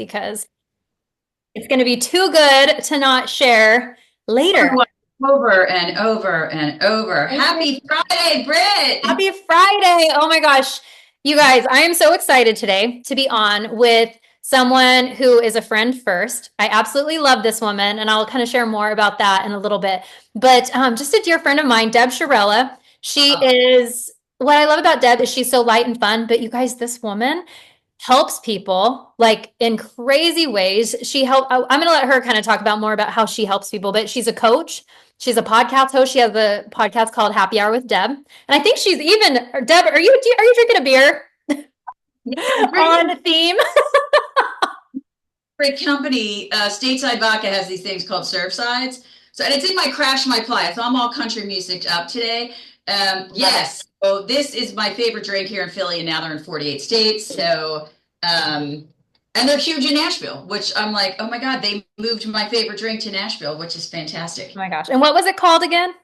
because it's going to be too good to not share later. Over and over and over. Happy Friday, Britt. Happy Friday. Oh my gosh. You guys, I am so excited today to be on with someone who is a friend first. I absolutely love this woman, and I'll kind of share more about that in a little bit. But just a dear friend of mine, Deb Cherella. She is, what I love about Deb is she's so light and fun. But you guys, this woman helps people like in crazy ways. I'm going to let her kind of talk about more about how she helps people, but she's a coach. She's a podcast host. She has a podcast called Happy Hour with Deb. And I think she's even, Deb, are you drinking a beer on theme? Great company. Stateside Vodka has these things called Surfsides. So, and it's in my Crash My Playa. So I'm all country music up today. Yes. So this is my favorite drink here in Philly, and now they're in 48 states. So, and they're huge in Nashville, which I'm like, oh my God, they moved my favorite drink to Nashville, which is fantastic. Oh my gosh. And what was it called again?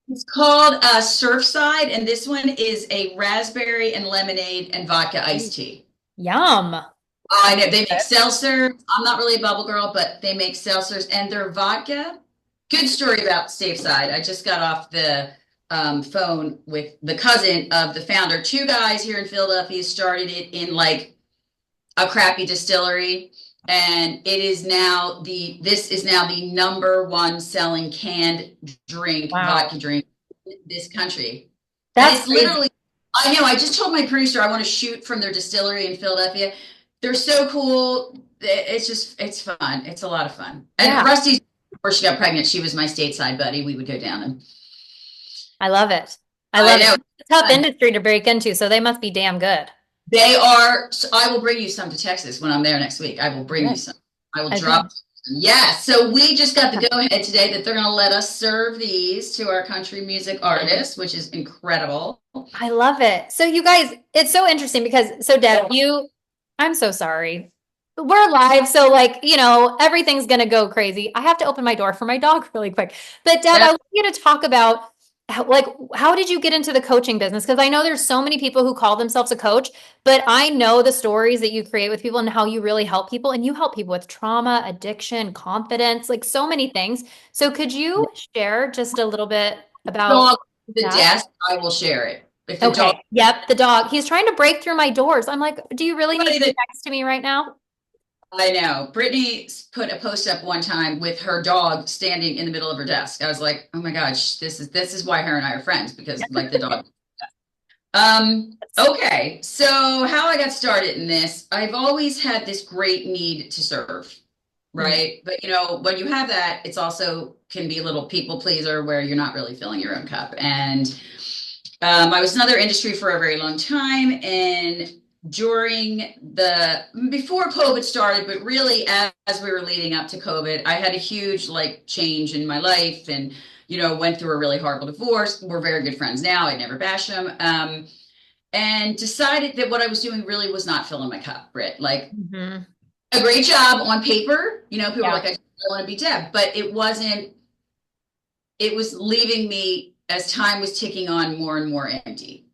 It's called Surfside, and this one is a raspberry and lemonade and vodka iced tea. Yum. I know they make seltzers. I'm not really a bubble girl, but they make seltzers and their vodka. Good story about Stateside. I just got off the phone with the cousin of the founder. Two guys here in Philadelphia started it in like a crappy distillery, and this is now the number one selling canned drink, vodka drink in this country. That's literally, I know. I just told my producer I want to shoot from their distillery in Philadelphia. They're so cool. It's fun. It's a lot of fun. And Rusty, before she got pregnant, she was my Stateside buddy. We would go down and. I love it. I love it. It's a tough industry to break into, so they must be damn good. They are. So I will bring you some to Texas when I'm there next week. I will bring you some. I will drop. Yeah. So we just got the go ahead today that they're going to let us serve these to our country music artists, which is incredible. I love it. So you guys, it's so interesting because, so Deb, I'm so sorry. We're live, so everything's gonna go crazy. I have to open my door for my dog really quick. But Deb, I want you to talk about how did you get into the coaching business? Because I know there's so many people who call themselves a coach, but I know the stories that you create with people and how you really help people, and you help people with trauma, addiction, confidence, like so many things. So could you share just a little bit about the desk? I will share it. Okay. Yep, the dog. He's trying to break through my doors. I'm like, do you really need to be next to me right now? I know. Brittany put a post up one time with her dog standing in the middle of her desk. I was like, oh my gosh, this is why her and I are friends, because like the dog. Okay. So how I got started in this, I've always had this great need to serve, right? But when you have that, it's also can be a little people pleaser where you're not really filling your own cup. And I was in another industry for a very long time, and before COVID started, but really as we were leading up to COVID, I had a huge change in my life, and went through a really horrible divorce. We're very good friends now. I'd never bash him. And decided that what I was doing really was not filling my cup, Britt. A great job on paper. People are like, I want to be Deb, but it wasn't. It was leaving me as time was ticking on more and more empty.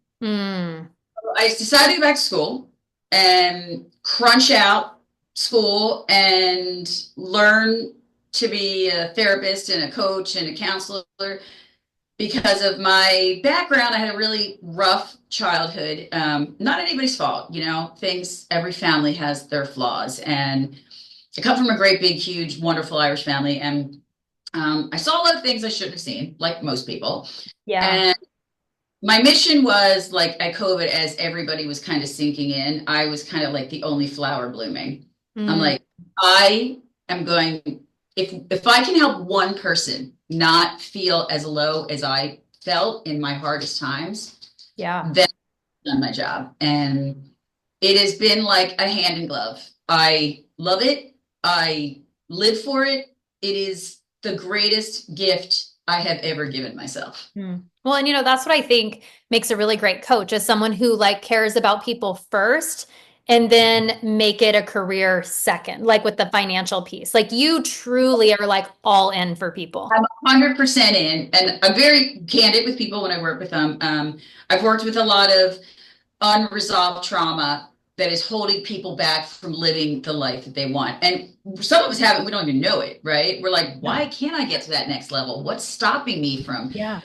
I decided to go back to school and crunch out school and learn to be a therapist and a coach and a counselor. Because of my background, I had a really rough childhood. Not anybody's fault, every family has their flaws. And I come from a great, big, huge, wonderful Irish family. And I saw a lot of things I shouldn't have seen, like most people. Yeah. And my mission was at COVID, as everybody was kind of sinking in, I was kind of like the only flower blooming. I'm like, I am going, if I can help one person not feel as low as I felt in my hardest times, then I've done my job. And it has been like a hand in glove. I love it. I live for it. It is the greatest gift I have ever given myself. Well, and that's what I think makes a really great coach, is someone who cares about people first and then make it a career second, with the financial piece. You truly are all in for people. I'm 100% in, and I'm very candid with people when I work with them. I've worked with a lot of unresolved trauma that is holding people back from living the life that they want. And some of us haven't, we don't even know it, right? We're like, Yeah. why can't I get to that next level? What's stopping me from? Yeah.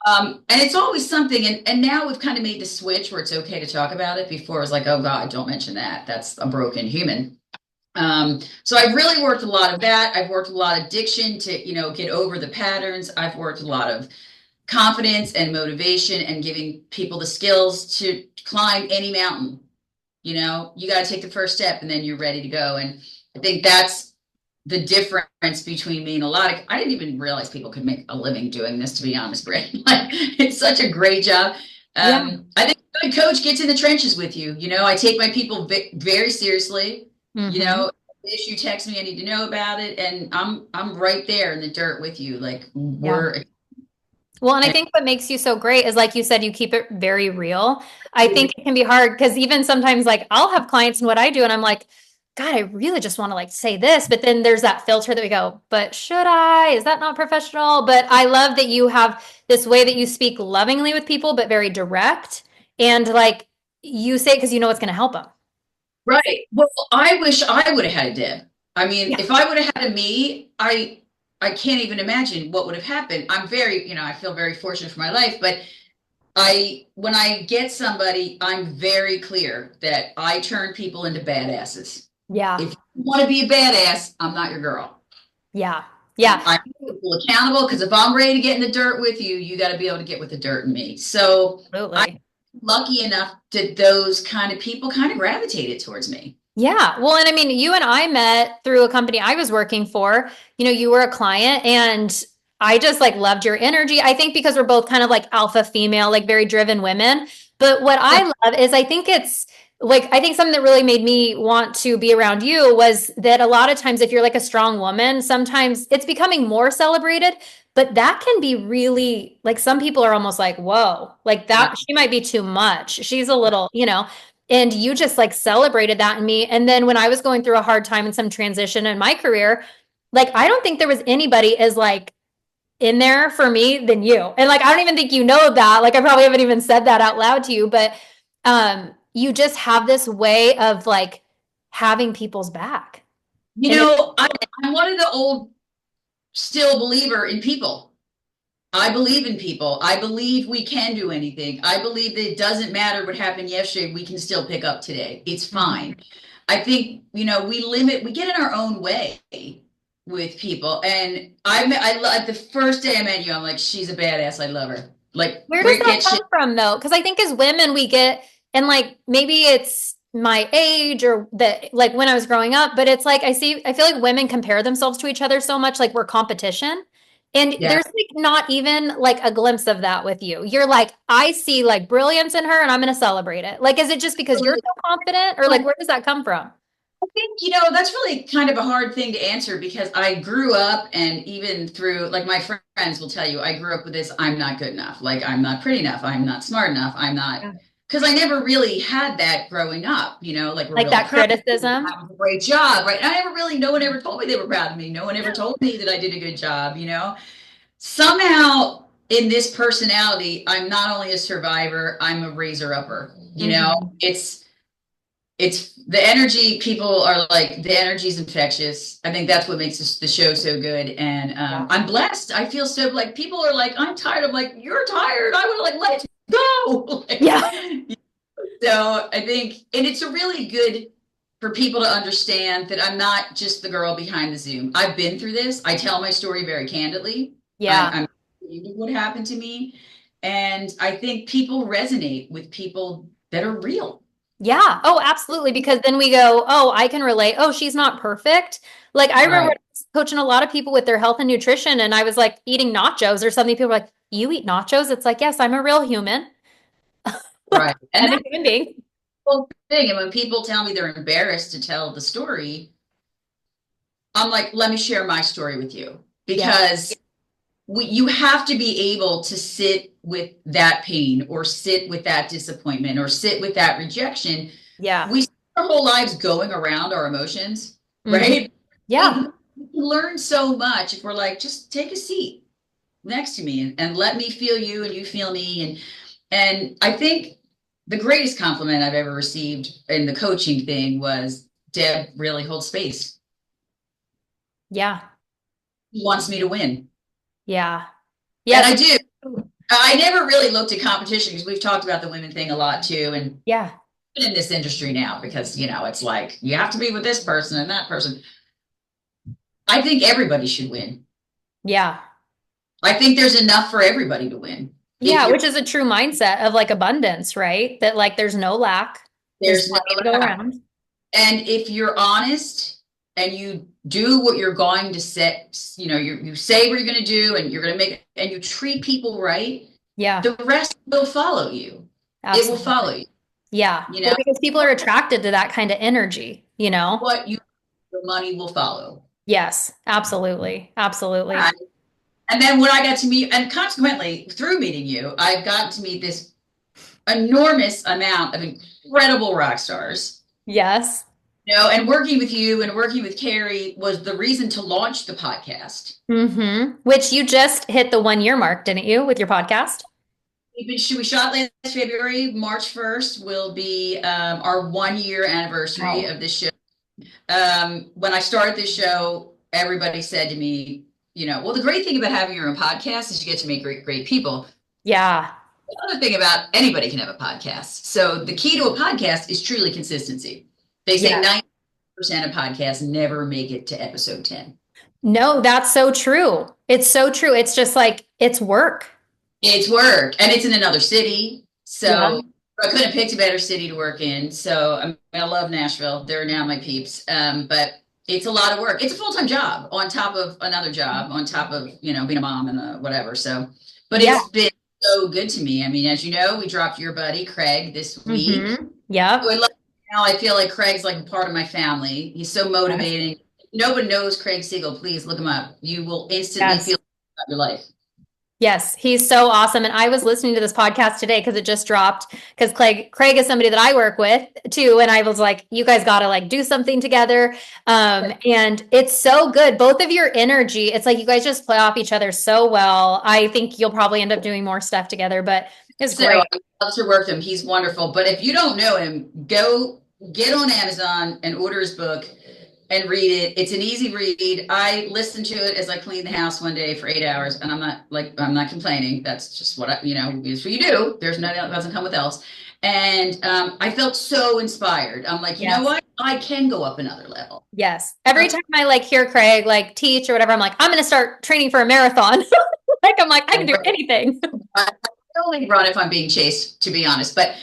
And it's always something. And now we've kind of made the switch where it's okay to talk about it. Before it was like, oh God, don't mention that. That's a broken human. So I've really worked a lot of that. I've worked a lot of addiction to, get over the patterns. I've worked a lot of confidence and motivation and giving people the skills to climb any mountain. You got to take the first step and then you're ready to go. And I think that's the difference between me and a lot of, I didn't even realize people could make a living doing this, to be honest, Britt. Like, it's such a great job. Yeah. I think a good coach gets in the trenches with you. I take my people very seriously. Hmm. If you text me, I need to know about it. And I'm right there in the dirt with you. Like, Yeah. we're, Well, and I think what makes you so great is, like you said, you keep it very real. I think it can be hard because even sometimes, like, I'll have clients and what I do, and I'm like, God, I really just want to like say this, but then there's that filter that we go, but should I? Is that not professional? But I love that you have this way that you speak lovingly with people, but very direct, and like you say it because you know it's going to help them. right. Well, I wish I would have had a Deb. I mean, Yeah. if I would have had a me, I can't even imagine what would have happened. I'm very, I feel very fortunate for my life, but when I get somebody, I'm very clear that I turn people into badasses. Yeah. If you want to be a badass, I'm not your girl. Yeah. Yeah. I'm people accountable because if I'm ready to get in the dirt with you, you got to be able to get with the dirt in me. So I'm Absolutely. lucky enough that those kind of people kind of gravitated towards me. Yeah. Well, and I mean, you and I met through a company I was working for. You were a client and I just like loved your energy. I think because we're both kind of like alpha female, like very driven women. But what I love is I think it's like, I think something that really made me want to be around you was that a lot of times, if you're like a strong woman, sometimes it's becoming more celebrated. But that can be really like some people are almost like, whoa, like Yeah. that, she might be too much. She's a little. And you just like celebrated that in me. And then when I was going through a hard time and some transition in my career, like I don't think there was anybody as like in there for me than you. And like I don't even think you know that. Like I probably haven't even said that out loud to you, but you just have this way of like having people's back. You And it's know, I, I'm one of the old still believer in people. I believe in people. I believe we can do anything. I believe that it doesn't matter what happened yesterday. We can still pick up today. It's fine. Mhm. I think, we get in our own way with people. And the first day I met you, I'm like, she's a badass. I love her. Like, Where does Brit that gets come shit. from though? Because I think as women, we get, and like maybe it's my age or that, like when I was growing up, but it's like I feel like women compare themselves to each other so much, like we're competition. And Yeah. there's like not even like a glimpse of that with you. You're like, I see like brilliance in her and I'm going to celebrate it. Like, is it just because you're so confident or like where does that come from? I think, that's really kind of a hard thing to answer because I grew up and even through, like, my friends will tell you, I grew up with this, I'm not good enough. Like, I'm not pretty enough. I'm not smart enough. I'm not, Yeah. because I never really had that growing up, like, we're Like really that proud of me, criticism? I was a great job, right? And no one ever told me they were proud of me. No one ever told me that I did a good job. Somehow in this personality, I'm not only a survivor, I'm a raiser upper. Hmm. It's the energy. People are like, the energy is infectious. I think that's what makes the show so good. And Yeah. I'm blessed. I feel so like people are like, I'm tired. I'm like, you're tired. I would like, let's go. Yeah. So I think, and it's a really good for people to understand that I'm not just the girl behind the Zoom. I've been through this. I tell my story very candidly. Yeah. I'm what happened to me. And I think people resonate with people that are real. Yeah. Oh, absolutely. Because then we go, oh, I can relate. Oh, she's not perfect. Like I remember Right. coaching a lot of people with their health and nutrition, and I was like eating nachos or something. People were like, "You eat nachos?" It's like, yes, I'm a real human. Right. And I'm a that's human being. the whole thing. And when people tell me they're embarrassed to tell the story, I'm like, let me share my story with you Yeah. because you have to be able to sit with that pain or sit with that disappointment or sit with that rejection. Yeah. We spend our whole lives going around our emotions, Hmm. right? Yeah. We learn so much if we're like, just take a seat next to me and let me feel you and you feel me. And I think the greatest compliment I've ever received in the coaching thing was Deb really holds space. Yeah. He wants me to win. Yeah. And Yes. I do. I never really looked at competition because we've talked about the women thing a lot too. And Yeah. in this industry now, because, it's like you have to be with this person and that person. I think everybody should win. Yeah. I think there's enough for everybody to win. If Yeah, you're which is a true mindset of like abundance, right? That like there's no lack. There's there's no plenty to go lack. around. And if you're honest and you do what you're going to say, you say what you're going to do and you're going to make, and you treat people right, Yeah, the rest will follow you. It will follow absolutely. you. Yeah. You Well, know, because people are attracted to that kind of energy, you know? what you, your money will follow. Yes, absolutely. Yeah. Absolutely. And then when I got to meet, and consequently, through meeting you, I've gotten to meet this enormous amount of incredible rock stars. Yes. And working with you and working with Carrie was the reason to launch the podcast. Mm-hmm. Which you just hit the 1 year mark, didn't you, with your podcast? We shot last February. March 1st will be our 1 year anniversary Wow. of this show. When I started this show, everybody said to me, well, the great thing about having your own podcast is you get to meet great, great people. Yeah. The other thing about anybody can have a podcast. So the key to a podcast is truly consistency. They say Yeah. 90% of podcasts never make it to episode 10. No, that's so true. It's so true. It's just like it's work. It's work and it's in another city. Yeah. So I couldn't have picked a better city to work in. So I love Nashville. They're now my peeps. But it's a lot of work. It's a full-time job on top of another job, on top of, being a mom and whatever. So, but Yeah. it's been so good to me. I mean, as you know, we dropped your buddy, Craig, this week. Mm-hmm. Yep. So I love now. I feel like Craig's like a part of my family. He's so Yes. motivating. If nobody knows Craig Siegel, please look him up. You will instantly Yes. feel about your life. Yes, he's so awesome. And I was listening to this podcast today because it just dropped. Because Craig is somebody that I work with too. And I was like, you guys got to like do something together. And it's so good. Both of your energy, it's like you guys just play off each other so well. I think you'll probably end up doing more stuff together, but it's So great. I love to work with him. He's wonderful. But if you don't know him, go get on Amazon and order his book and read it. It's an easy read. I listened to it as I cleaned the house one day for 8 hours, and I'm not complaining. That's just what it's what you do. There's nothing that doesn't come with else. And I felt so inspired. I'm like, you know Yes. what? I can go up another level. Yes. Every time I like hear Craig like teach or whatever, I'm like, I'm going to start training for a marathon. Like, I'm like, I can do anything. I only run if I'm being chased, to be honest. But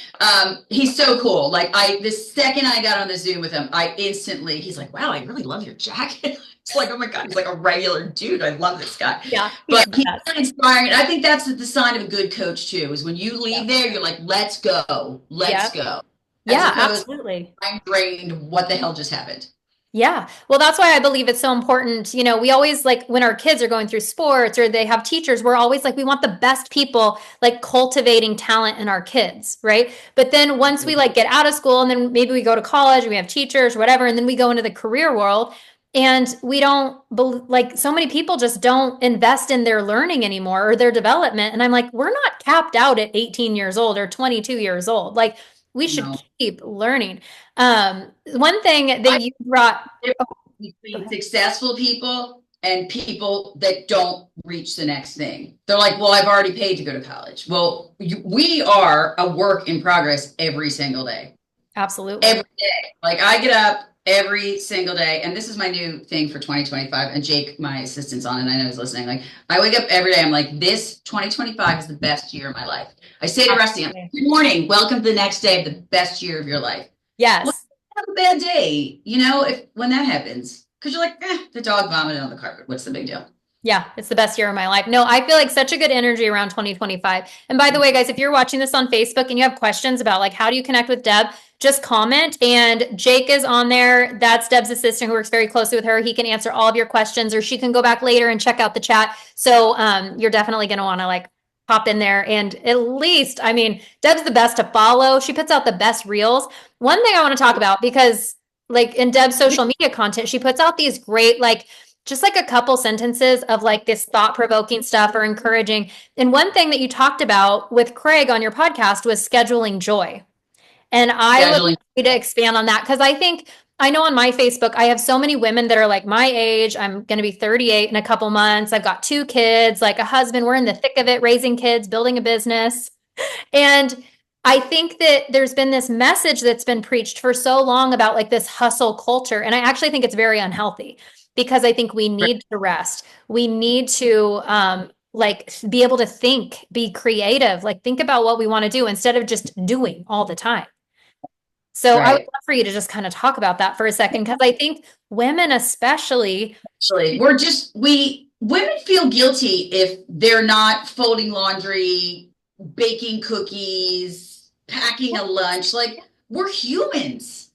he's so cool. Like the second I got on the Zoom with him, he's like, wow, I really love your jacket. It's like, oh my God, he's like a regular dude. I love this guy. Yeah. He's But the he's best. inspiring. And I think that's the sign of a good coach too, is when you Yeah. leave there, you're like, let's go. Yeah. Let's go. As Yeah, opposed to absolutely. I'm drained. What the hell just happened? Yeah. Well, that's why I believe it's so important. You know, we always like when our kids are going through sports or they have teachers, we're always like, we want the best people like cultivating talent in our kids, right? But then once we like get out of school and then maybe we go to college and we have teachers, whatever, and then we go into the career world and we don't like so many people just don't invest in their learning anymore or their development. And I'm like, we're not capped out at 18 years old or 22 years old. Like we should No. keep learning. One thing that you brought, oh, go Between ahead. successful people and people that don't reach the next thing. They're like, well, I've already paid to go to college. Well, we are a work in progress every single day. Absolutely. Every day. Like I get up every single day, and this is my new thing for 2025. And Jake, my assistant's on, and I know he's listening. Like I wake up every day. I'm like, this 2025 is the best year of my life. I say to Rusty, I'm like, Absolutely. good morning, welcome to the next day of the best year of your life. Well, Yes. have a bad day, if when that happens, because you're like, the dog vomited on the carpet. What's the big deal? Yeah, it's the best year of my life. No, I feel like such a good energy around 2025. And by the way, guys, if you're watching this on Facebook and you have questions about like how do you connect with Deb, just comment and Jake is on there. That's Deb's assistant who works very closely with her. He can answer all of your questions or she can go back later and check out the chat. So you're definitely going to want to like pop in there and at least, I mean, Deb's the best to follow. She puts out the best reels. One thing I want to talk about because like in Deb's social media content, she puts out these great like just like a couple sentences of like this thought provoking stuff or encouraging. And one thing that you talked about with Craig on your podcast was scheduling joy. And I would Scheduling. like to expand on that because I think I know on my Facebook, I have so many women that are like my age. I'm going to be 38 in a couple months. I've got two kids, like a husband. We're in the thick of it, raising kids, building a business. And I think that there's been this message that's been preached for so long about like this hustle culture. And I actually think it's very unhealthy because I think we need to rest. We need to like be able to think, be creative, like think about what we want to do instead of just doing all the time. So I would Right. love for you to just kind of talk about that for a second because I think women especially, Actually, we women feel guilty if they're not folding laundry, baking cookies, packing a lunch. Like, we're humans.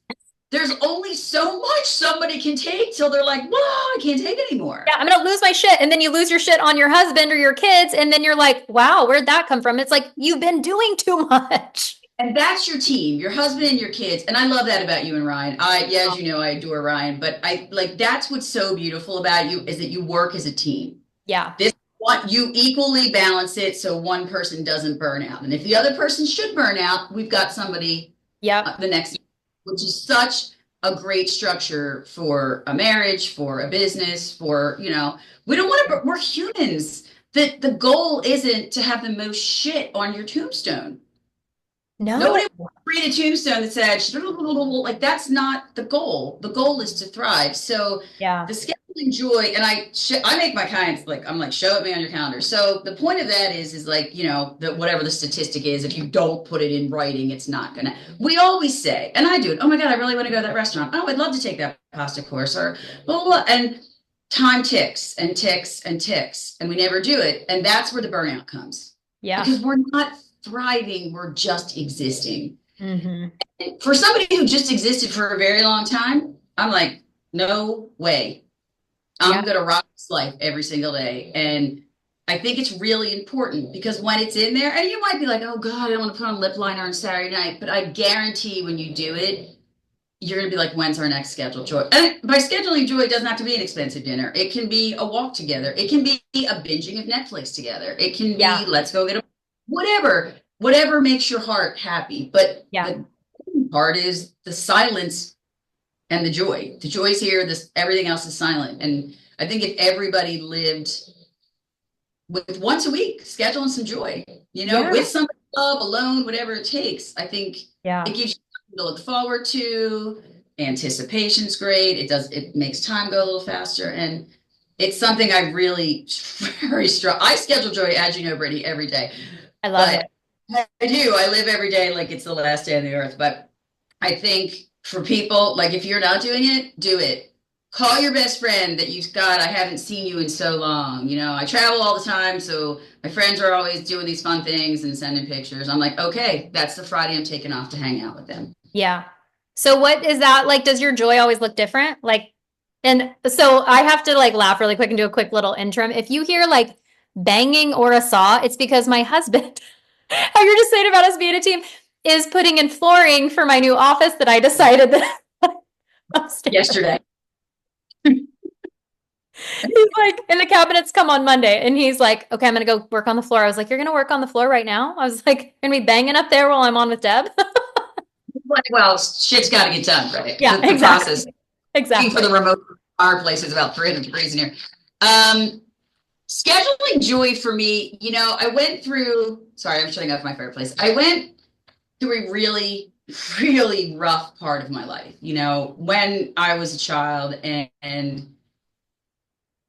There's only so much somebody can take till they're like, whoa, I can't take yeah, anymore. I'm gonna lose my shit. And then you lose your shit on your husband or your kids, and then you're like, wow, where'd that come from? It's like you've been doing too much. And that's your team, your husband and your kids. And I love that about you and Ryan. Yeah, as you know, I adore Ryan, but I like that's what's so beautiful about you is that you work as a team. Yeah. This what you equally balance it so one person doesn't burn out. And if the other person should burn out, we've got somebody Yep. the next, which is such a great structure for a marriage, for a business, for, we don't want to, we're humans. The goal isn't to have the most shit on your tombstone. No. Nobody wants to read a tombstone that said, like, that's not the goal. The goal is to thrive. So Yeah. the scheduling joy, and I make my clients like, I'm like, show it me on your calendar. So the point of that is like, whatever the statistic is, if you don't put it in writing, it's not gonna, we always say, and I do it, oh my God, I really want to go to that restaurant. Oh, I'd love to take that pasta course or blah, blah, blah. And time ticks and ticks and ticks, and we never do it. And that's where the burnout comes Yeah. because we're not thriving, we're just existing. Hmm. And for somebody who just existed for a very long time, I'm like, no way. Yeah. I'm going to rock this life every single day. And I think it's really important because when it's in there, and you might be like, oh God, I don't want to put on lip liner on Saturday night, but I guarantee when you do it, you're going to be like, when's our next scheduled joy? And by scheduling joy, it doesn't have to be an expensive dinner. It can be a walk together. It can be a binging of Netflix together. It can Yeah. be, let's go get a whatever makes your heart happy. But Yeah. the part is the silence and the joy. The joy's here. Everything else is silent. And I think if everybody lived with once a week, scheduling some joy, Yeah. with somebody you love, alone, whatever it takes, I think Yeah. it gives you something to look forward to. Anticipation's great. It makes time go a little faster. And it's something I really very strong. I schedule joy, as you know, Brittany, every day. I love But it. I do. I live every day like it's the last day on the earth. But I think for people, like if you're not doing it, do it. Call your best friend that you've got. I haven't seen you in so long. I travel all the time. So my friends are always doing these fun things and sending pictures. I'm like, okay, that's the Friday I'm taking off to hang out with them. Yeah. So what is that like? Does your joy always look different? Like, and so I have to like laugh really quick and do a quick little interim. If you hear like banging or a saw, it's because my husband, how you're just saying about us being a team, is putting in flooring for my new office that I decided that upstairs. Yesterday. He's like, and the cabinets come on Monday, and he's like, okay, I'm gonna go work on the floor. I was like, you're gonna work on the floor right now? I was like, you're gonna be banging up there while I'm on with Deb? Well, shit's got to get done, right? Yeah, The process exactly. for Exactly. the remote fireplace is about 300 degrees in here. Scheduling joy for me, I went through, sorry, I'm shutting off my fireplace. I went through a really, really rough part of my life, when I was a child and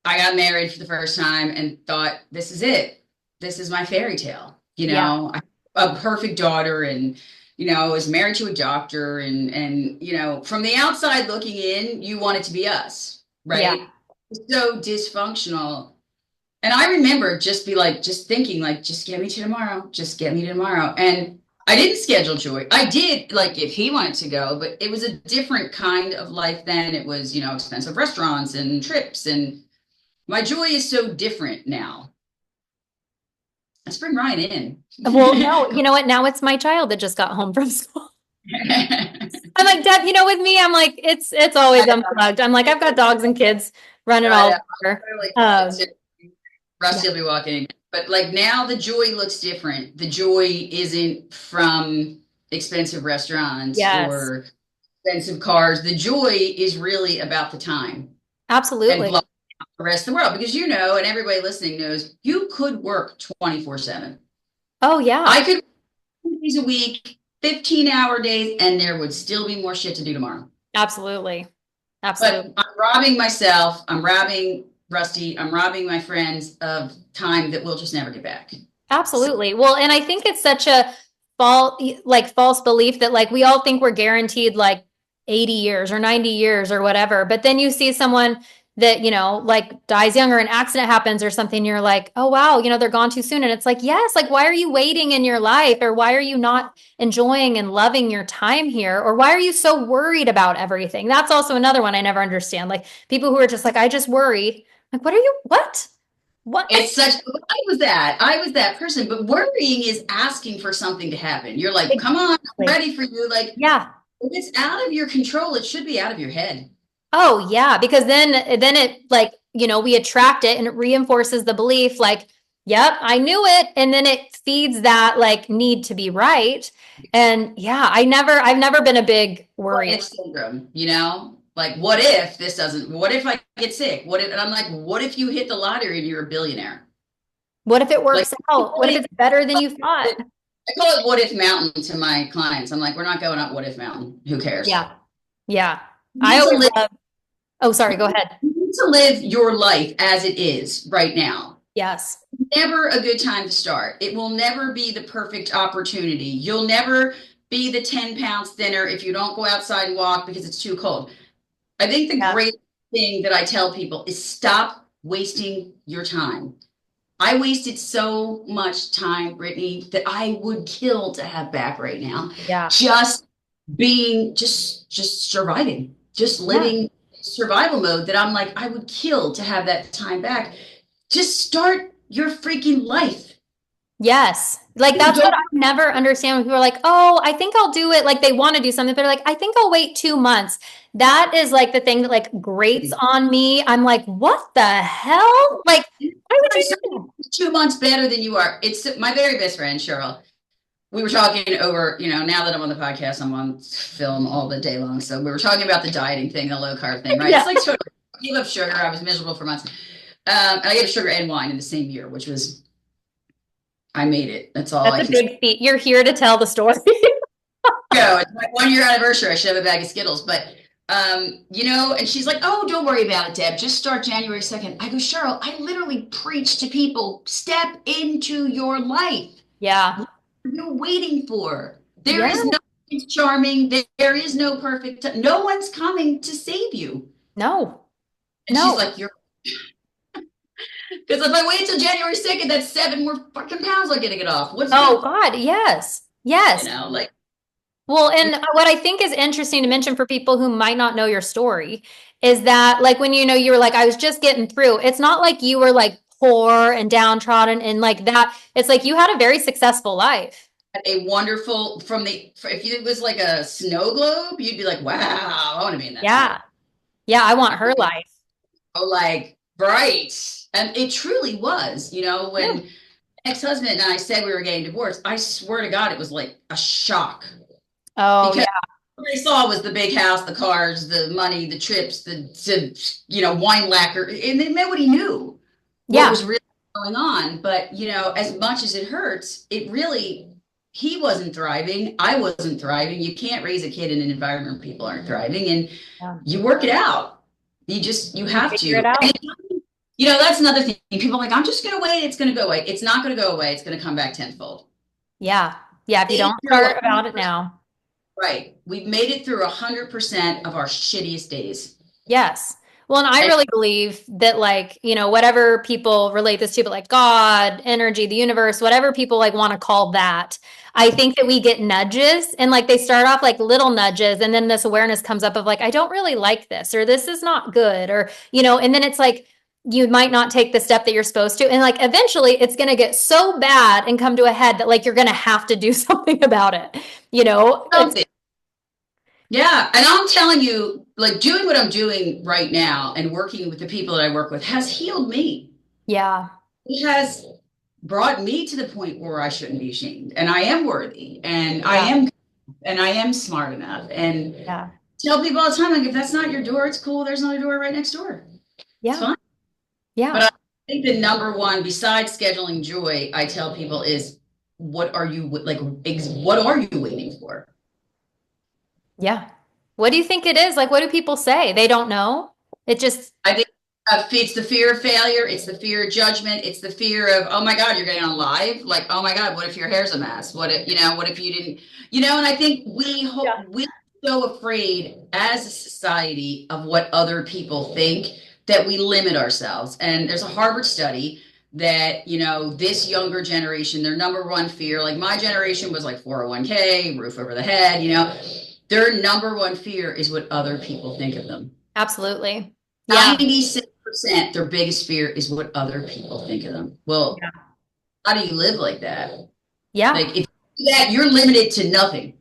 I got married for the first time and thought, this is it. This is my fairy tale. Yeah. A perfect daughter and, I was married to a doctor and, from the outside looking in, you want it to be us, Yeah. right? So dysfunctional. And I remember just thinking like, just get me to tomorrow. Just get me to tomorrow. And I didn't schedule joy. I did like if he wanted to go, but it was a different kind of life then. It was, expensive restaurants and trips and my joy is so different now. Let's bring Ryan in. Well, no, you know what? Now it's my child that just got home from school. I'm like, Deb, with me, I'm like, it's always unplugged. I'm like, I've got dogs and kids running all over. Rusty Yeah. will be walking in. But like now the joy looks different. The joy isn't from expensive restaurants Yes, or expensive cars. The joy is really about the time and absolutely. blocking out the rest of the world because and everybody listening knows you could work 24/7. Oh, yeah, I could work 2 days a week, 15-hour days, and there would still be more shit to do tomorrow. absolutely. But Absolutely. I'm robbing myself, I'm robbing Rusty, I'm robbing my friends of time that we'll just never get back. So Absolutely. Well, and I think it's such a false belief that like we all think we're guaranteed like 80 years or 90 years or whatever. But then you see someone that, like dies young or an accident happens or something, you're like, oh wow, they're gone too soon. And it's like, yes, like why are you waiting in your life? Or why are you not enjoying and loving your time here? Or why are you so worried about everything? That's also another one I never understand. Like people who are just like, I just worry. Like, what are you, what? What? it's such, I was that person, but worrying is asking for something to happen. You're like, come on, I'm Exactly. ready for you. Like, Yeah. if it's out of your control, it should be out of your head. Oh, yeah, because then it like, we attract it and it reinforces the belief like, yep, I knew it. And then it feeds that like need to be right. And yeah, I've never been a big What worrier. if syndrome, Like, what if this doesn't, what if I get sick? And I'm like, what if you hit the lottery and you're a billionaire? What if it Like, works out? What if it's better than you thought? I call it what if mountain to my clients. I'm like, we're not going up what if mountain. Who cares? Yeah. Yeah. You I need to always live, love, oh, sorry, go ahead. you need to live your life as it is right now. Yes. Never a good time to start. It will never be the perfect opportunity. You'll never be the 10 pounds thinner if you don't go outside and walk because it's too cold. I think the Yeah. great thing that I tell people is stop wasting your time. I wasted so much time, Brittany, that I would kill to have back right now. Yeah. Just being, just surviving, just Yeah. living survival mode that I'm like, I would kill to have that time back. Just start your freaking life. Yes. Like You that's what don't I never understand when people are like, "Oh, I think I'll do it." Like they want to do something, but they're like, "I think I'll wait 2 months." That is like the thing that like grates on me. I'm like, "What the hell?" Like, why would you do that? 2 months better than you are. It's my very best friend, Cheryl. We were talking over, now that I'm on the podcast, I'm on film all the day long. So we were talking about the dieting thing, the low carb thing, right? Yeah. It's like totally, I gave up sugar. I was miserable for months. And I gave up sugar and wine in the same year, which was, I made it. That's all That's I a can say. big feat. You're here to tell the story. Go. It's my 1 year anniversary. I should have a bag of Skittles, but and she's like, "Oh, don't worry about it, Deb. Just start January 2nd." I go, Cheryl, I literally preach to people, step into your life. Yeah. What are you waiting for? There Yeah. is no charming, there is no perfect, no one's coming to save you. No. And she's No. like, you're because if I wait till January 2nd, that's 7 more fucking pounds I'm gonna get off. What's Oh good? God, yes. Yes. Like Well, and what I think is interesting to mention for people who might not know your story is that, like, when you were like, I was just getting through, it's not like you were like poor and downtrodden and like that. It's like you had a very successful life. a wonderful if it was like a snow globe, you'd be like, wow, I want to be in that snow. Yeah. Yeah. I want her life. Oh, like bright. And it truly was, Yeah. when ex-husband and I said we were getting divorced, I swear to God, it was like a shock Oh, because yeah. what I saw was the big house, the cars, the money, the trips, the wine lacquer, and then nobody knew what Yeah. was really going on. But as much as it hurts, he wasn't thriving. I wasn't thriving. You can't raise a kid in an environment where people aren't thriving, and Yeah. you work it out. You You have figure it to. out. That's another thing. People are like, I'm just going to wait. It's going to go away. It's not going to go away. It's going to come back tenfold. Yeah. Yeah. If you Made it don't through start about it 100%. now. Right. We've made it through 100% of our shittiest days. Yes. Well, and I And really believe that, like, whatever people relate this to, but like God, energy, the universe, whatever people like want to call that, I think that we get nudges and like they start off like little nudges. And then this awareness comes up of like, I don't really like this, or this is not good, and then it's like, you might not take the step that you're supposed to. And like eventually it's going to get so bad and come to a head that like you're going to have to do something about it. It's, something. Yeah. And I'm telling you, like doing what I'm doing right now and working with the people that I work with has healed me. yeah. It has brought me to the point where I shouldn't be ashamed and I am worthy and I Yeah. am. and I am smart enough. And Yeah. tell people all the time, like, if that's not your door, it's cool. There's another door right next door. It's Yeah. fine. But Yeah. I think the number one, besides scheduling joy, I tell people is what are you like, what are you waiting for? Yeah. What do you think it is? Like, what do people say? They don't know. It just, I think it's the fear of failure. It's the fear of judgment. It's the fear of, oh my God, you're getting on live. Like, oh my God, what if your hair's a mess? What if, what if you didn't, and I think yeah, we're so afraid as a society of what other people think that we limit ourselves. And there's a Harvard study that, this younger generation, their number one fear, like my generation was like 401k, roof over the head, their number one fear is what other people think of them. absolutely. Yeah. 96% their biggest fear is what other people think of them. Well, Yeah. how do you live like that? Yeah. Like if you do that, you're limited to nothing.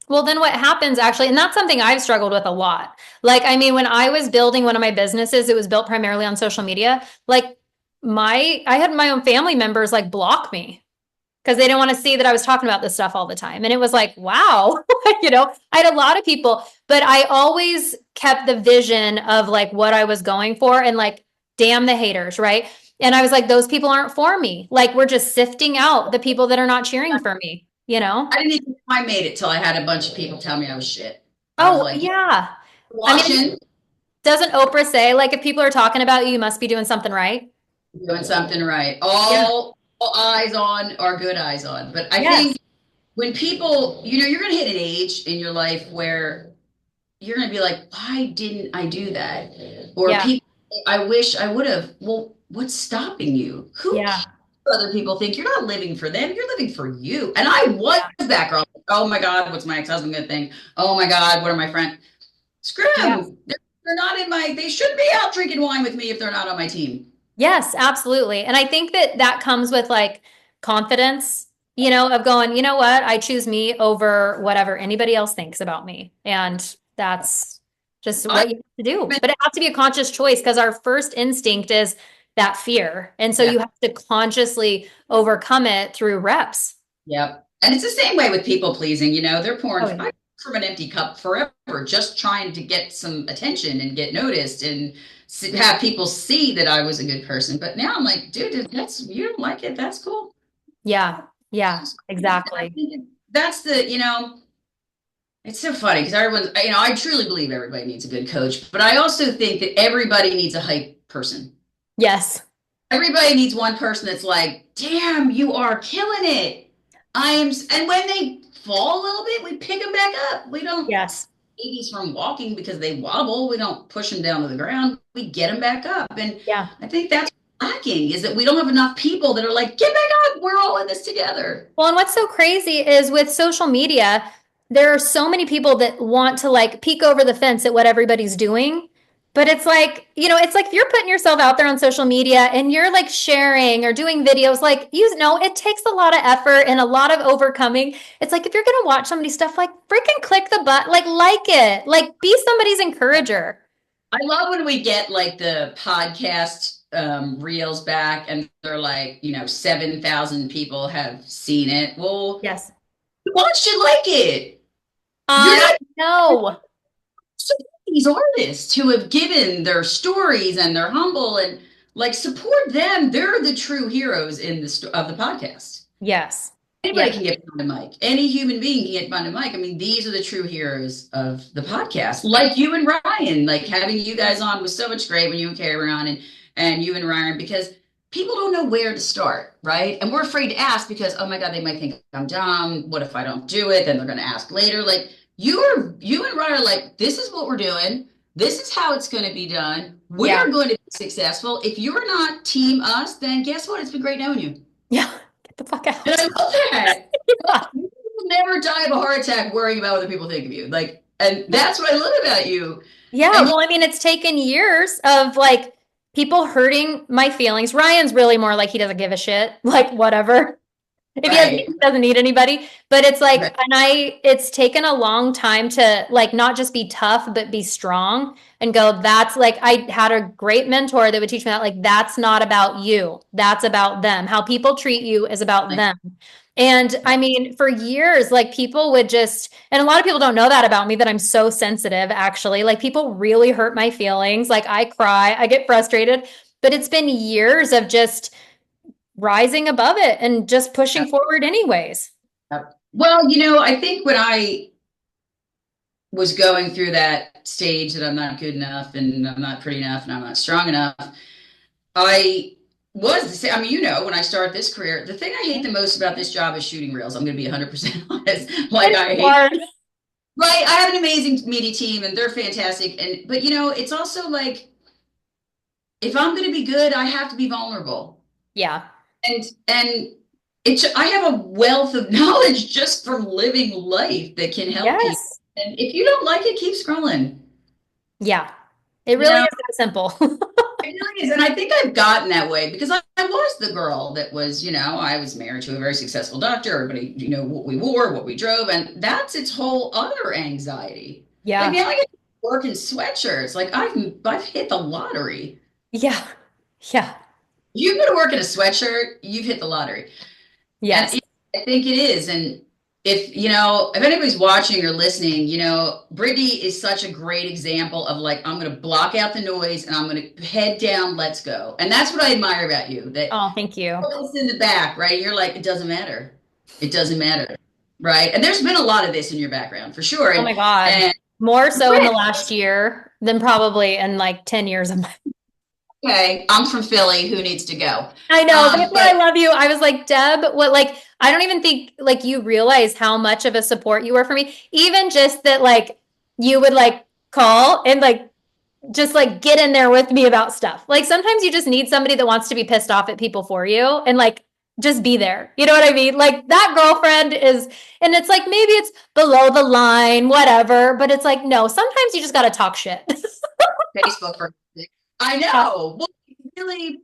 Well, then what happens actually, and that's something I've struggled with a lot. Like, I mean, when I was building one of my businesses, it was built primarily on social media. Like, I had my own family members like block me because they didn't want to see that I was talking about this stuff all the time. And it was like, wow, I had a lot of people, but I always kept the vision of like what I was going for and like, damn the haters, right? And I was like, those people aren't for me. Like, we're just sifting out the people that are not cheering for me, you know? I didn't even know I made it till I had a bunch of people tell me I was shit. I was Oh, like, yeah. I mean, watching, doesn't Oprah say, like, if people are talking about you, you must be doing something right? doing something right. Yeah. All eyes on are good eyes on. But I Yes. think when people, you're going to hit an age in your life where you're going to be like, why didn't I do that? Or Yeah. people, I wish I would have. Well, what's stopping you? Who cares Yeah. what other people think? You're not living for them. You're living for you. And I was Yeah. that girl. Oh my God, what's my ex-husband going to think? Oh my God, what are my friends? Screw Yes. them. They're not they shouldn't be out drinking wine with me if they're not on my team. Yes, absolutely. And I think that that comes with like confidence, of going, you know what? I choose me over whatever anybody else thinks about me. And that's just I what you have to do. But it has to be a conscious choice because our first instinct is that fear. And so Yeah. you have to consciously overcome it through reps. Yep. And it's the same way with people pleasing. They're pouring Oh, yeah. from an empty cup forever, just trying to get some attention and get noticed and have people see that I was a good person. But now I'm like, dude, if that's you don't like it. That's cool. Yeah. Yeah, I exactly. think that's it's so funny because everyone's, I truly believe everybody needs a good coach, but I also think that everybody needs a hype person. Yes. Everybody needs one person that's like, damn, you are killing it. And when they fall a little bit, we pick them back up. We don't Yes. babies from walking because they wobble. We don't push them down to the ground. We get them back up. And Yeah. I think that's lacking is that we don't have enough people that are like, get back up. We're all in this together. Well, and what's so crazy is with social media, there are so many people that want to like peek over the fence at what everybody's doing. But it's like, it's like if you're putting yourself out there on social media and you're like sharing or doing videos, like, it takes a lot of effort and a lot of overcoming. It's like if you're going to watch somebody's stuff, like freaking click the button, like it, like be somebody's encourager. I love when we get like the podcast reels back and they're like, 7,000 people have seen it. Well, Yes. watch it like it. You're I not know. support these artists who have given their stories and they're humble and like support them. They're the true heroes in of the podcast. Yes. Anybody Yes. can get behind a mic. Any human being can get behind a mic. I mean, these are the true heroes of the podcast. Like you and Ryan, like having you guys on was so much great when you and Carrie were on and you and Ryan, because people don't know where to start, right? And we're afraid to ask because, oh my God, they might think I'm dumb. What if I don't do it? Then they're going to ask later. Like you and Ryan are like, this is what we're doing. This is how it's going to be done. Yeah. We're going to be successful. If you're not team us, then guess what? It's been great knowing you. Yeah. Get the fuck And out. I love that. Yeah. You will never die of a heart attack worrying about what other people think of you. Like, and that's what I love about you. Yeah, And well, I mean, it's taken years of like people hurting my feelings. Ryan's really more like he doesn't give a shit, like whatever. If he has, right, he doesn't need anybody. But it's like, right. it's taken a long time to like not just be tough, but be strong and go, that's like, I had a great mentor that would teach me that, like, that's not about you. That's about them. How people treat you is about Like, them. And I mean, for years, like people would just, and a lot of people don't know that about me, that I'm so sensitive, actually. Like people really hurt my feelings. Like I cry, I get frustrated, but it's been years of just rising above it and just pushing forward, anyways. Well, I think when I was going through that stage that I'm not good enough and I'm not pretty enough and I'm not strong enough, I was the same. I mean, when I started this career, the thing I hate the most about this job is shooting reels. I'm going to be 100% honest. Like It's I hate, hard. right? I have an amazing media team and they're fantastic. But it's also like, if I'm going to be good, I have to be vulnerable. Yeah. And I have a wealth of knowledge just from living life that can help people. Yes. And if you don't like it, keep scrolling. Yeah. It You really know, is that simple. it really is. And I think I've gotten that way because I was the girl that was, I was married to a very successful doctor. Everybody, what we wore, what we drove, and that's its whole other anxiety. Like Yeah. now I get to work in sweatshirts. Like I've hit the lottery. Yeah. Yeah. You go to work in a sweatshirt, you've hit the lottery. And Yes. I think it is. And if anybody's watching or listening, Brittany is such a great example of like, I'm going to block out the noise and I'm going to head down, let's go. And that's what I admire about you, that Oh, thank you. it's in the back, right? You're like, it doesn't matter. It doesn't matter. Right. And there's been a lot of this in your background for sure. Oh my God. And More so in the Britt, last year than probably in like 10 years of my. okay, I'm from Philly. Who needs to go? I know. That's why I But love you. I was like, Deb, what, like, I don't even think like you realize how much of a support you were for me. Even just that, like, you would like call and like just like get in there with me about stuff. Like sometimes you just need somebody that wants to be pissed off at people for you and like just be there. You know what I mean? Like that girlfriend is, and it's like maybe it's below the line, whatever, but it's like, no, sometimes you just got to talk shit. Facebook for I Yeah. know. Well, really,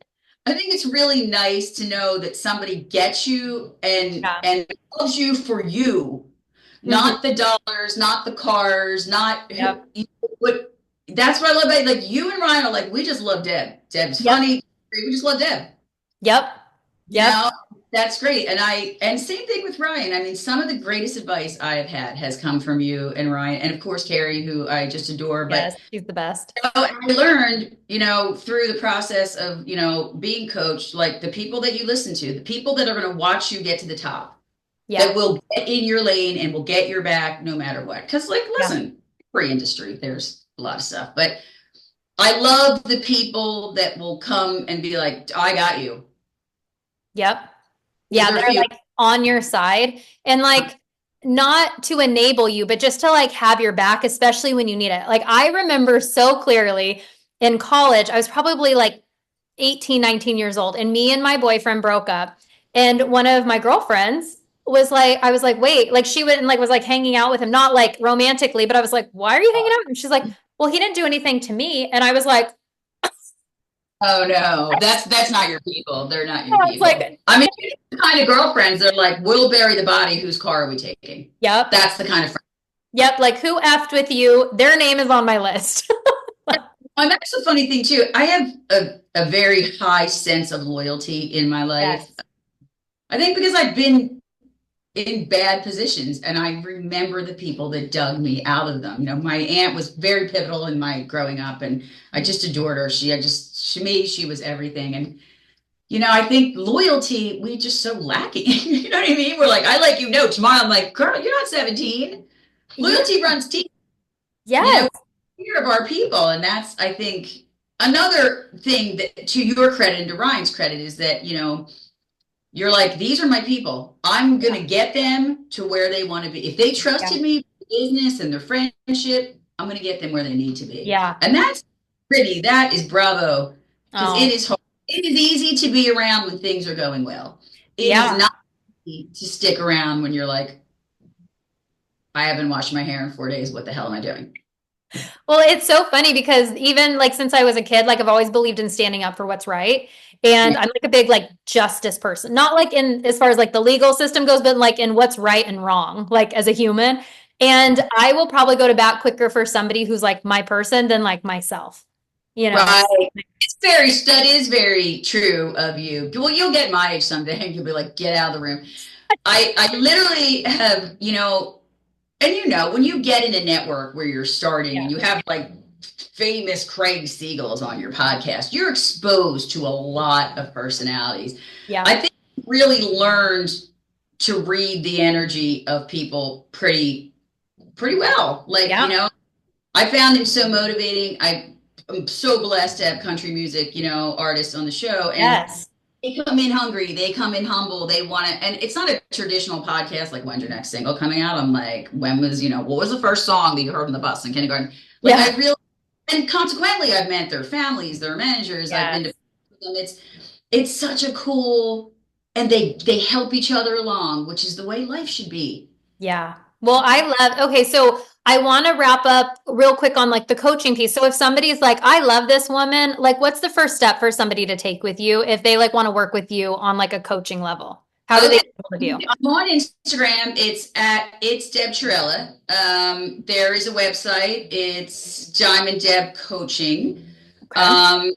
I think it's really nice to know that somebody gets you and Yeah. and loves you for you, Mhm. not the dollars, not the cars, not Yep. what. That's what I love about like you and Ryan are like we just love Deb. Deb's Yep. funny. We just love Deb. Yep. You Yep. know, that's great. And same thing with Ryan. I mean, some of the greatest advice I have had has come from you and Ryan, and of course Carrie, who I just adore. But Yes. She's the best. I learned, through the process of, being coached, like the people that you listen to, the people that are going to watch you get to the top, Yeah. that will get in your lane and will get your back no matter what. Because, like, Yeah. listen, free industry, there's a lot of stuff, but I love the people that will come and be like, I got you. Yep. Because Yeah, there are they're few. like on your side and like not to enable you, but just to like have your back, especially when you need it. Like I remember so clearly in college, I was probably like 18, 19 years old, and me and my boyfriend broke up. And one of my girlfriends was like, I was like, wait, like she went and like was like hanging out with him, not like romantically, but I was like, why are you hanging out with him? She's like, well, he didn't do anything to me. And I was like, Oh no, that's not your people. They're not I your was people. like, I mean, the kind of girlfriends, they're like, we'll bury the body. Whose car are we taking? yep, That's the kind of friend. yep, like who effed with you? Their name is on my list. And that's the funny thing too. I have a very high sense of loyalty in my life. Yes. I think because I've been in bad positions and I remember the people that dug me out of them. My aunt was very pivotal in my growing up and I just adored her. She was everything. And I think loyalty, we just so lacking. You know what I mean? We're like, I like you. No, tomorrow I'm like, girl, you're not 17. Yeah. Loyalty runs deep. You Yes. know, fear of our people. And that's, I think, another thing that to your credit and to Ryan's credit is that, you're like, these are my people. I'm going to get them to where they want to be. If they Yeah. trusted me with business and their friendship, I'm going to get them where they need to be. Yeah. And that's pretty. That is bravo. Because it Oh, is hard. It is easy to be around when things are going well. It is yeah. not easy to stick around when you're like, I haven't washed my hair in 4 days. What the hell am I doing? Well, it's so funny because even like since I was a kid, like I've always believed in standing up for what's right. And I'm like a big like justice person, not like in as far as like the legal system goes, but like in what's right and wrong, like as a human. And I will probably go to bat quicker for somebody who's like my person than like myself, you know? Right. That is very true of you. Well, you'll get my age someday and you'll be like, get out of the room. I literally have, and when you get in a network where you're starting and Yeah. you have like famous Craig Siegels on your podcast, you're exposed to a lot of personalities. Yeah. I think I really learned to read the energy of people pretty well. Like, Yeah. I found him so motivating. I'm so blessed to have country music, artists on the show. And Yes. they come in hungry, they come in humble, they want to, and it's not a traditional podcast like when's your next single coming out? I'm like, what was the first song that you heard on the bus in kindergarten? Like Yeah. I really, and consequently, I've met their families, their managers, I've been to Yes. them. It's such a cool, and they help each other along, which is the way life should be. Yeah. Well, I love, okay, so I want to wrap up real quick on like the coaching piece. So if somebody's like, I love this woman, like what's the first step for somebody to take with you if they like want to work with you on like a coaching level? How do they Okay. get hold of you? I'm on Instagram. It's Deb Cherella. There is a website. It's Diamond Deb Coaching. Okay. Um,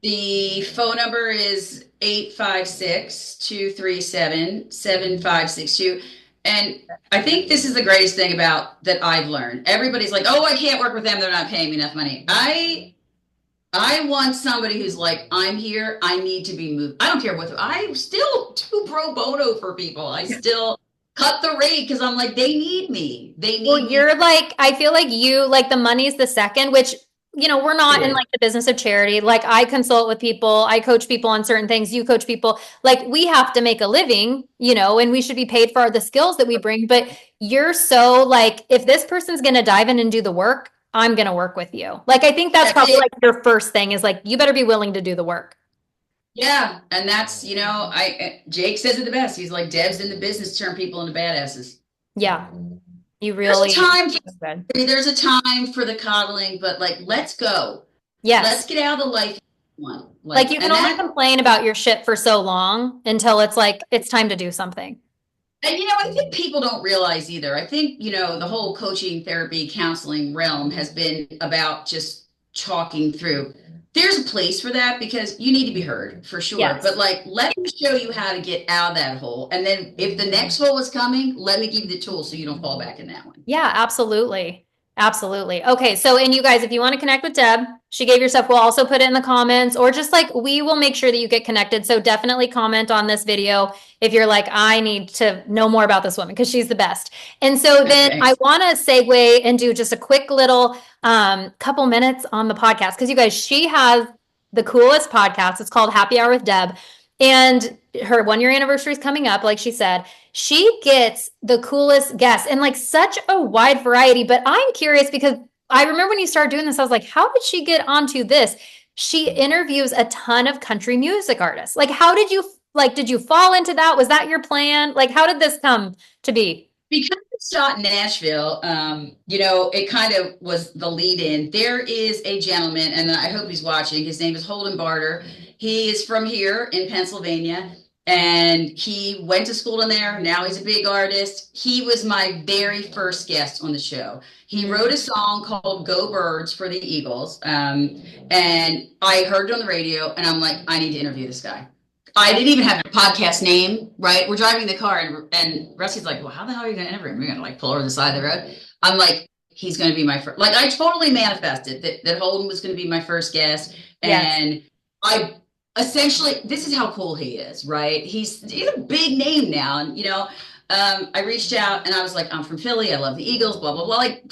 the phone number is 856-237-7562. And I think this is the greatest thing about that I've learned. Everybody's like, oh, I can't work with them. They're not paying me enough money. I want somebody who's like, I'm here. I need to be moved. I don't care what. I still do pro bono for people. I still cut the rate because I'm like, they need me. They Well, need me. you're like, I feel like you like the money's the second, which, we're It not in is. like the business of charity. Like I consult with people, I coach people on certain things, you coach people. Like we have to make a living, and we should be paid for the skills that we bring. But you're so like, if this person's going to dive in and do the work, I'm going to work with you. Like I think that's That's probably it. like your first thing is like, you better be willing to do the work. Yeah, and that's I Jake says it the best. He's like, Deb's in the business to turn people into badasses. Yeah, you There's a really, time. good. There's a time for the coddling, but like, let's go. Yes. Let's get out of the life you want. Like Like, you can and only that. complain about your shit for so long until it's like it's time to do something. And I think people don't realize either. I think, the whole coaching, therapy, counseling realm has been about just talking through. There's a place for that because you need to be heard for sure. Yes. But like, let me show you how to get out of that hole. And then if the next hole is coming, let me give you the tools so you don't fall back in that one. Yeah, absolutely. Absolutely. Okay, so and you guys, if you want to connect with Deb, she gave your stuff. We'll also put it in the comments, or just like we will make sure that you get connected. So definitely comment on this video if you're like, I need to know more about this woman because she's the best. And so then I Thanks. want to segue and do just a quick little couple minutes on the podcast because you guys, she has the coolest podcast. It's called Happy Hour with Deb. And her 1 year anniversary is coming up, like she said. She gets the coolest guests and like such a wide variety. But I'm curious because I remember when you started doing this, I was like, how did she get onto this? She interviews a ton of country music artists. Like, how did you did you fall into that? Was that your plan? Like, how did this come to be? Because it's shot in Nashville, it kind of was the lead in. There is a gentleman, and I hope he's watching. His name is Holden Barter. He is from here in Pennsylvania, and he went to school in there. Now he's a big artist. He was my very first guest on the show. He wrote a song called Go Birds for the Eagles. And I heard it on the radio, and I'm like, I need to interview this guy. I didn't even have a podcast name, right? We're driving the car, and Rusty's like, well, how the hell are you going to interview him? We're going to like pull over the side of the road. I'm like, he's going to be my first. Like, I totally manifested that Holden was going to be my first guest. Yes. And I essentially, this is how cool he is, right? He's a big name now. And, I reached out and I was like, I'm from Philly. I love the Eagles, blah, blah, blah. Like,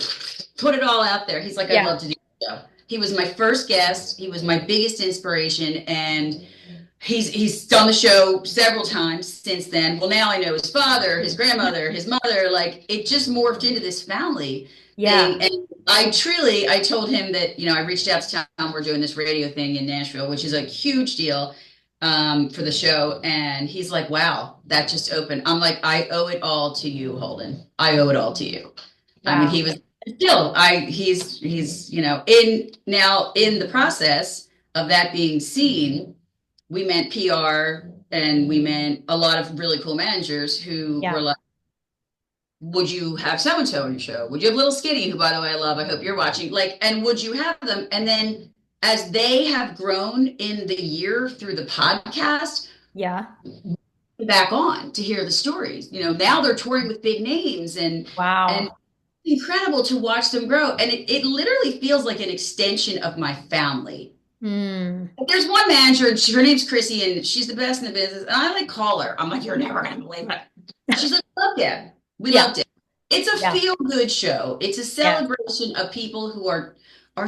put it all out there. He's like, I'd Yeah. love to do the show. He was my first guest. He was my biggest inspiration. And he's done the show several times since then. Well, now I know his father, his grandmother, his mother. Like it just morphed into this family Yeah. thing. And I told him that I reached out to town. We're doing this radio thing in Nashville, which is a huge deal for the show. And he's like, "Wow, that just opened." I'm like, "I owe it all to you, Holden. I owe it all to you." I mean, Wow. he was still. He's in the process of that being seen. We meant PR and we meant a lot of really cool managers who were Yeah. like, would you have so and so on your show? Would you have Little Skinny, who, by the way, I love? I hope you're watching. Like, and would you have them? And then as they have grown in the year through the podcast, Yeah. back on to hear the stories. Now they're touring with big names, and Wow. incredible to watch them grow. And it literally feels like an extension of my family. Mm. There's one manager, and her name's Chrissy, and she's the best in the business. And I like call her. I'm like, you're never gonna believe it. She's like, love Deb. We Yeah. loved it. It's a Yeah. feel good show. It's a Yeah. celebration of people who are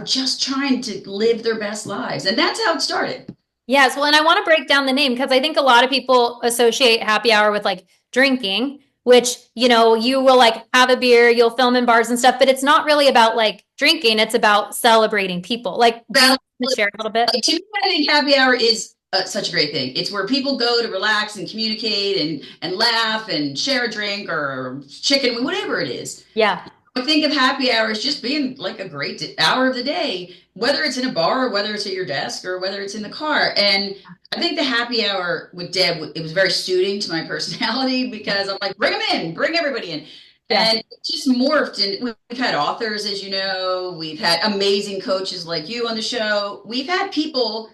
just trying to live their best lives, and that's how it started. Yes. Well, and I want to break down the name because I think a lot of people associate happy hour with like drinking, which, you will like have a beer, you'll film in bars and stuff, but it's not really about like drinking. It's about celebrating people. Like, do you Well, want to share a little bit? to me, I think happy hour is such a great thing. It's where people go to relax and communicate and laugh and share a drink or chicken, whatever it is. Yeah. I think of happy hour as just being like a great hour of the day, whether it's in a bar or whether it's at your desk or whether it's in the car. And I think the happy hour with Deb, it was very suiting to my personality because I'm like, bring them in, bring everybody in. Yeah. And it just morphed. And we've had authors, as you know, we've had amazing coaches like you on the show. We've had people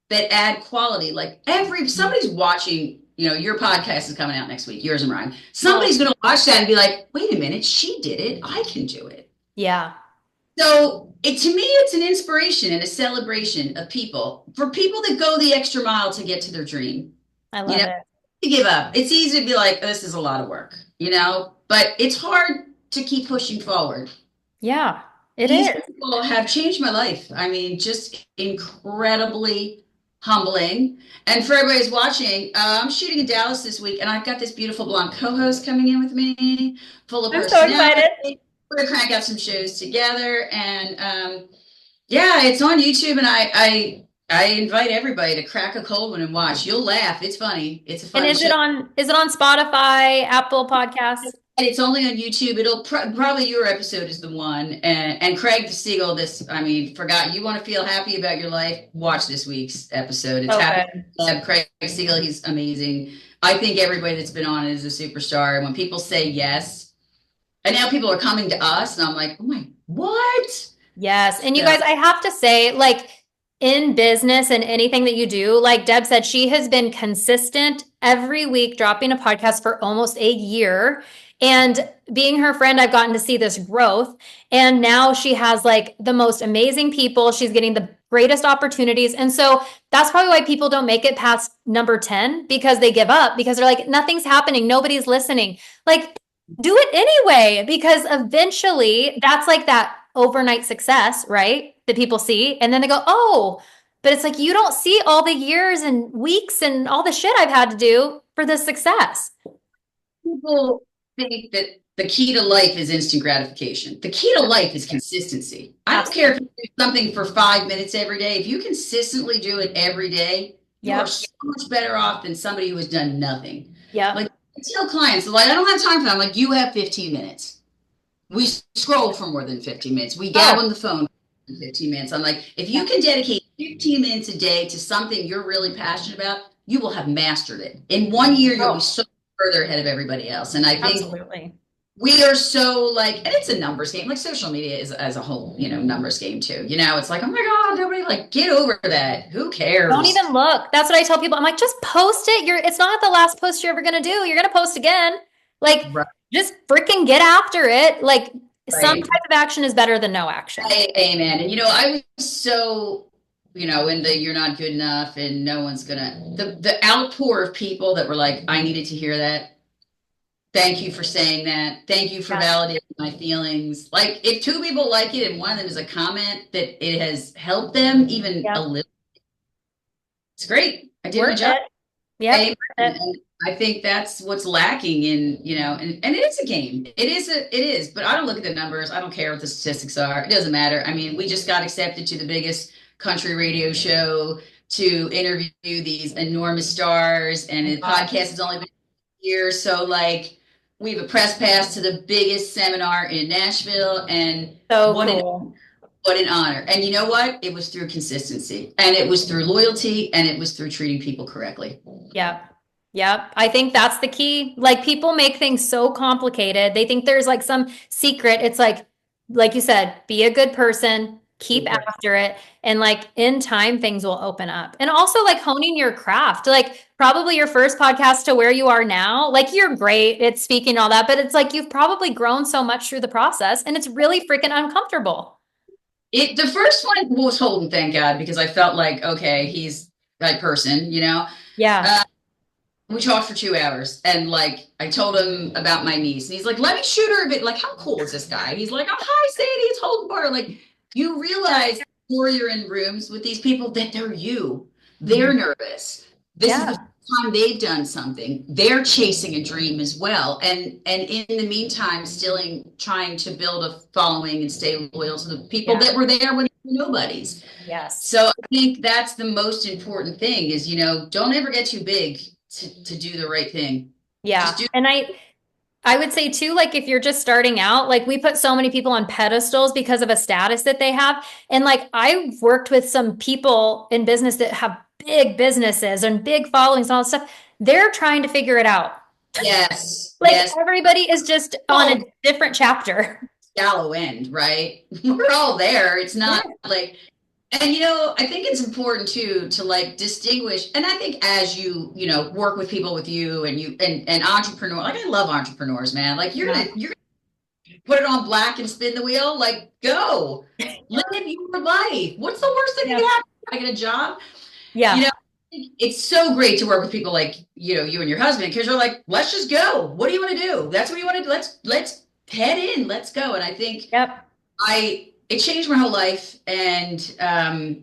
that add quality. Like somebody's watching, your podcast is coming out next week, yours and mine. Somebody's going to watch that and be like, wait a minute, she did it. I can do it. Yeah. So to me, it's an inspiration and a celebration of people for people that go the extra mile to get to their dream. I You love know, it. to give up. It's easy to be like, this is a lot of work, but it's hard to keep pushing forward. Yeah, it These is. people have changed my life. I mean, just incredibly humbling. And for everybody who's watching, I'm shooting in Dallas this week, and I've got this beautiful blonde co-host coming in with me, full of I'm so excited. personality. We're gonna crank out some shows together, and yeah, it's on YouTube, and I invite everybody to crack a cold one and watch. You'll laugh. It's funny. It's a And fun show. is it on Spotify, Apple Podcasts? And it's only on YouTube. It'll probably your episode is the one. And Craig Siegel, I mean, forgot you want to feel happy about your life. Watch this week's episode. It's happy. Okay. Craig Siegel, he's amazing. I think everybody that's been on it is a superstar. And when people say yes, and now people are coming to us, and I'm like, oh my, what? Yes. And you So, guys, I have to say, like in business and anything that you do, like Deb said, she has been consistent every week, dropping a podcast for almost a year. And being her friend, I've gotten to see this growth. And now she has like the most amazing people. She's getting the greatest opportunities. And so that's probably why people don't make it past number 10 because they give up because they're like, nothing's happening. Nobody's listening. Like, do it anyway, because eventually that's like that overnight success, right? That people see. And then they go, oh, but it's like you don't see all the years and weeks and all the shit I've had to do for this success. people think that the key to life is instant gratification. The key to life is consistency. I don't care if you do something for 5 minutes every day. If you consistently do it every day, you are Yep. so much better off than somebody who has done nothing. Yep. Like I tell clients, like, I don't have time for that. I'm like, you have 15 minutes. We scroll for more than 15 minutes. We gab Oh, on the phone for 15 minutes. I'm like, if you can dedicate 15 minutes a day to something you're really passionate about, you will have mastered it. In 1 year, you'll be oh, so further ahead of everybody else. And I think absolutely. we are so like, and it's a numbers game. Like social media is as a whole, numbers game too. It's like, oh my God, nobody like get over that. Who Don't cares? even look. That's what I tell people. I'm like, just post it. It's not the last post you're ever gonna do. You're gonna post again. Like, Right. just freaking get after it. Like some Right. type of action is better than no action. Amen. And I was so, in the you're not good enough and no one's gonna the outpour of people that were like, I needed to hear that. Thank you for saying that. Thank you for Yeah. validating my feelings. Like if two people like it and one of them is a comment that it has helped them even a Yep. little, it's great. I did my Worth job. it. Yep. Amen. Worth it. And I think that's what's lacking in, and it is a game. It is, but I don't look at the numbers. I don't care what the statistics are. It doesn't matter. I mean, we just got accepted to the biggest country radio show to interview these enormous stars, and the podcast has only been a year. So like we have a press pass to the biggest seminar in Nashville, and So what an cool. what an honor. And you know what? It was through consistency, and it was through loyalty, and it was through treating people correctly. Yep. Yep. I think that's the key. Like people make things so complicated. They think there's like some secret. It's like you said, be a good person, keep after it, and like in time things will open up. And also like honing your craft, like probably your first podcast to where you are now, like you're great at speaking and all that, but it's like you've probably grown so much through the process and it's really freaking uncomfortable. The first one was Holden, thank God, because I felt like, okay, he's that person, you know. Yeah. Uh, we talked for 2 hours, and like I told him about my niece, and he's like, "Let me shoot her a bit." Like, how cool is this guy? He's like, "Oh, hi, Sadie, it's Holden Barr." Like, you realize before you're in rooms with these people that they're you. They're Mhm. nervous. This is the Yeah. first time they've done something. They're chasing a dream as well, and in the meantime, still trying to build a following and stay loyal to the people Yeah. that were there when they were nobodies. Yes. So I think that's the most important thing is, don't ever get too big to do the right thing. Just Yeah. do. And I would say too, like if you're just starting out, like we put so many people on pedestals because of a status that they have. And like I've worked with some people in business that have big businesses and big followings and all that stuff. They're trying to figure it out. Yes, Like yes. everybody is just on Oh, a different chapter. shallow end, right? We're all there. It's Yeah. not like, and I think it's important too to like distinguish. And I think as work with people with you and and entrepreneur, like I love entrepreneurs, man. Like Yeah. you're gonna put it on black and spin the wheel, like go live your life. What's the worst thing that Yeah. can happen? I get a job. You Yeah. know, it's so great to work with people like, you and your husband, because you're like, let's just go. What do you want to do? That's what you want to do. Let's head in. Let's go. And I think Yep. it changed my whole life. And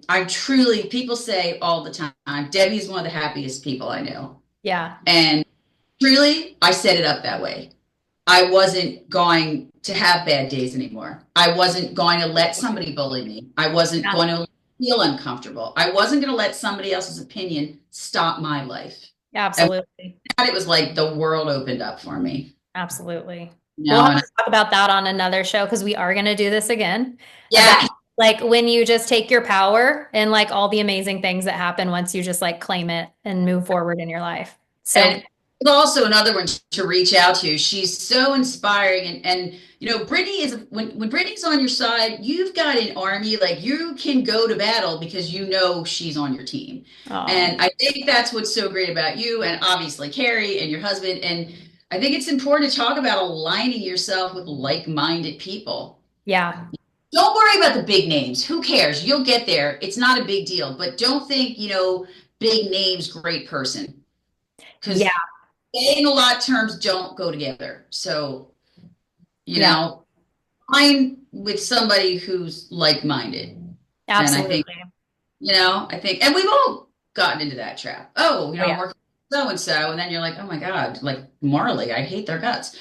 I truly, people say all the time, Debbie's one of the happiest people I know. Yeah. And truly, I set it up that way. I wasn't going to have bad days anymore. I wasn't going to let somebody bully me. I wasn't Yeah. going to feel uncomfortable. I wasn't going to let somebody else's opinion stop my life. And Absolutely. it was like the world opened up for me. Absolutely. You We'll know, have and to talk about that on another show because we are going to do this again about yeah, like when you just take your power and like all the amazing things that happen once you just like claim it and move forward in your life. So, and also another one to reach out to. She's so inspiring, and Brittany is when Brittany's on your side, you've got an army. Like you can go to battle because she's on your team, oh, and I think that's what's so great about you, and obviously Carrie and your husband. And I think it's important to talk about aligning yourself with like-minded people. yeah. Don't worry about the big names. Who cares? You'll get there. It's not a big deal. But don't think, big names, great person. Yeah. Because they, in a lot of terms, don't go together. So, you Yeah. know, I'm with somebody who's like-minded. And I think, Absolutely. and we've all gotten into that trap. Oh, Oh, I'm yeah. working with so and so. And then you're like, oh my God, like Marley, I hate their guts.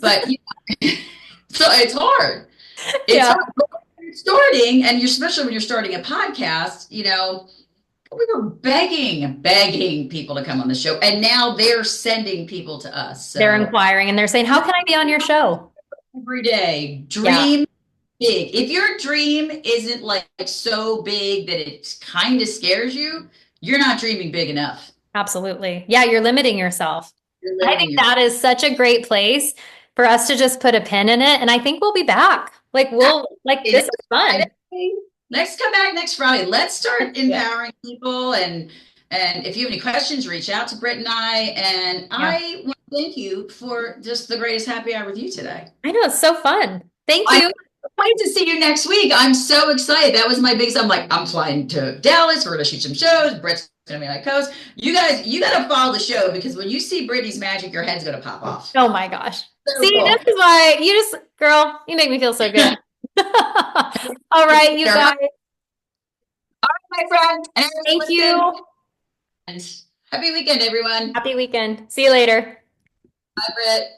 But, so it's hard. It's Yeah. hard starting, and especially when you're starting a podcast, we were begging people to come on the show, and now they're sending people to us. They're So inquiring and they're saying, how can I be on your show? every day, Yeah. dream big. If your dream isn't like so big that it kind of scares you, you're not dreaming big enough. Absolutely. Yeah. You're limiting yourself. You're I think limiting yourself. that is such a great place for us to just put a pin in it. And I think we'll be back. Like, like, this is Next fun. Friday. Let's come back next Friday. Let's start Yeah. empowering people, and if you have any questions, reach out to Britt and I. And Yeah. I want to thank you for just the greatest happy hour with you today. I know. It's so fun. Thank I you. can't wait to see you next week. I'm so excited. That was my biggest. I'm like, I'm flying to Dallas. We're gonna shoot some shows. Britt's gonna be my host. You guys, you gotta follow the show because when you see Brittany's magic, your head's gonna pop off. Oh my gosh. So See, this cool. is why you just, girl, you make me feel so good. All right, you All guys. right, my friend, and everyone Thank you. listen. And happy weekend, everyone. Happy weekend. See you later. Bye, Britt.